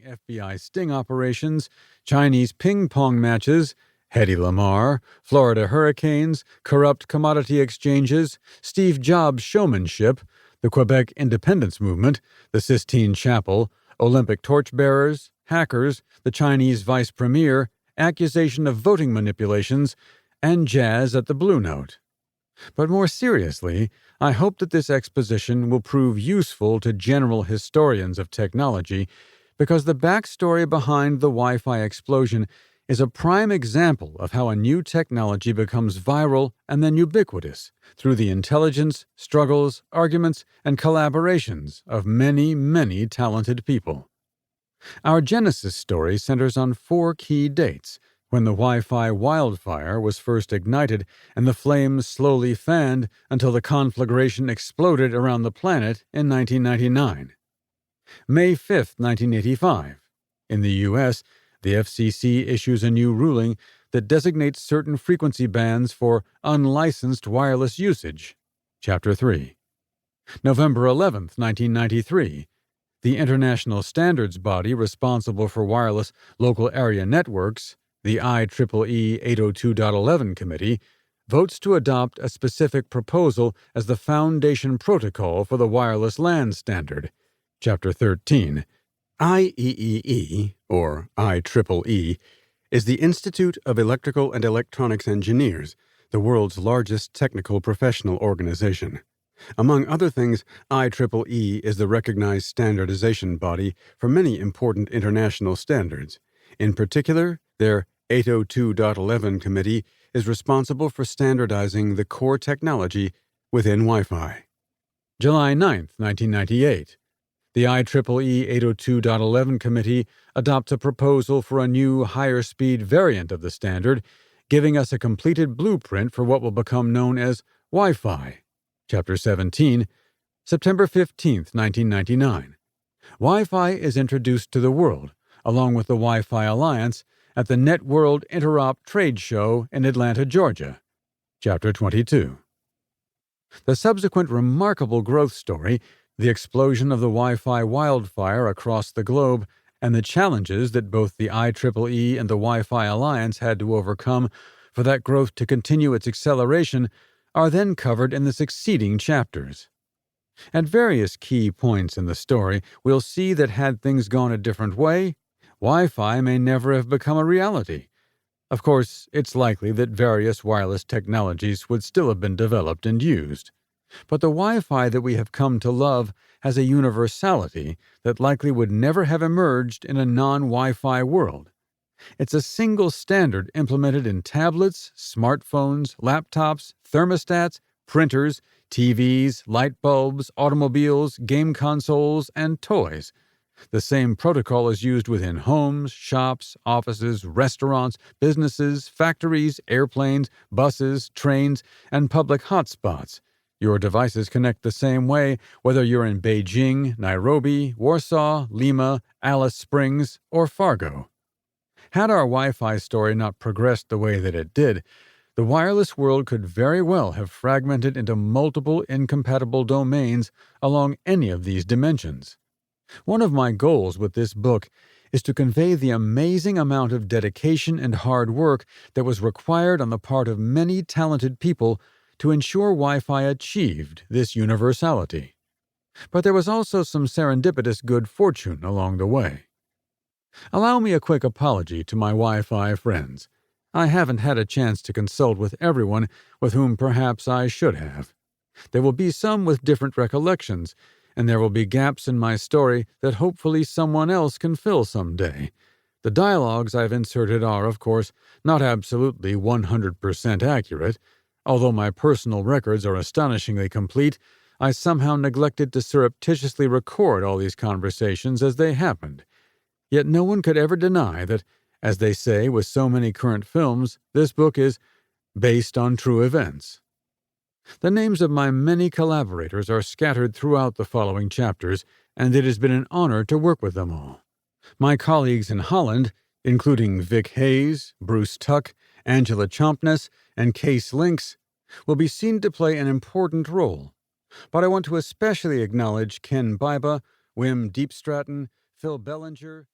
FBI sting operations, Chinese ping-pong matches, Hedy Lamarr, Florida hurricanes, corrupt commodity exchanges, Steve Jobs' showmanship, the Quebec independence movement, the Sistine Chapel, Olympic torchbearers, hackers, the Chinese vice premier, accusation of voting manipulations, and jazz at the Blue Note. But more seriously, I hope that this exposition will prove useful to general historians of technology because the backstory behind the Wi-Fi explosion is a prime example of how a new technology becomes viral and then ubiquitous through the intelligence, struggles, arguments, and collaborations of many, many talented people. Our Genesis story centers on 4 key dates: when the Wi-Fi wildfire was first ignited and the flames slowly fanned until the conflagration exploded around the planet in 1999. May 5, 1985. In the U.S., the FCC issues a new ruling that designates certain frequency bands for unlicensed wireless usage. Chapter 3. November 11, 1993. The international standards body responsible for wireless local area networks, the IEEE 802.11 Committee, votes to adopt a specific proposal as the foundation protocol for the wireless LAN standard. Chapter 13. IEEE, or IEEE, is the Institute of Electrical and Electronics Engineers, the world's largest technical professional organization. Among other things, IEEE is the recognized standardization body for many important international standards. In particular, their 802.11 Committee is responsible for standardizing the core technology within Wi-Fi. July 9, 1998. The IEEE 802.11 Committee adopts a proposal for a new, higher-speed variant of the standard, giving us a completed blueprint for what will become known as Wi-Fi. Chapter 17, September 15, 1999. Wi-Fi is introduced to the world, along with the Wi-Fi Alliance, at the NetWorld Interop Trade Show in Atlanta, Georgia. Chapter 22. The subsequent remarkable growth story, the explosion of the Wi-Fi wildfire across the globe, and the challenges that both the IEEE and the Wi-Fi Alliance had to overcome for that growth to continue its acceleration, are then covered in the succeeding chapters. At various key points in the story, we'll see that had things gone a different way, Wi-Fi may never have become a reality. Of course, it's likely that various wireless technologies would still have been developed and used. But the Wi-Fi that we have come to love has a universality that likely would never have emerged in a non-Wi-Fi world. It's a single standard implemented in tablets, smartphones, laptops, thermostats, printers, TVs, light bulbs, automobiles, game consoles, and toys. The same protocol is used within homes, shops, offices, restaurants, businesses, factories, airplanes, buses, trains, and public hotspots. Your devices connect the same way whether you're in Beijing, Nairobi, Warsaw, Lima, Alice Springs, or Fargo. Had our Wi-Fi story not progressed the way that it did, the wireless world could very well have fragmented into multiple incompatible domains along any of these dimensions. One of my goals with this book is to convey the amazing amount of dedication and hard work that was required on the part of many talented people to ensure Wi-Fi achieved this universality. But there was also some serendipitous good fortune along the way. Allow me a quick apology to my Wi-Fi friends. I haven't had a chance to consult with everyone with whom perhaps I should have. There will be some with different recollections, and there will be gaps in my story that hopefully someone else can fill someday. The dialogues I've inserted are, of course, not absolutely 100% accurate. Although my personal records are astonishingly complete, I somehow neglected to surreptitiously record all these conversations as they happened. Yet no one could ever deny that, as they say with so many current films, this book is based on true events. The names of my many collaborators are scattered throughout the following chapters, and it has been an honor to work with them all. My colleagues in Holland, including Vic Hayes, Bruce Tuck, Angela Chompness, and Case Lynx, will be seen to play an important role. But I want to especially acknowledge Ken Biba, Wim Deepstratton, Phil Bellinger,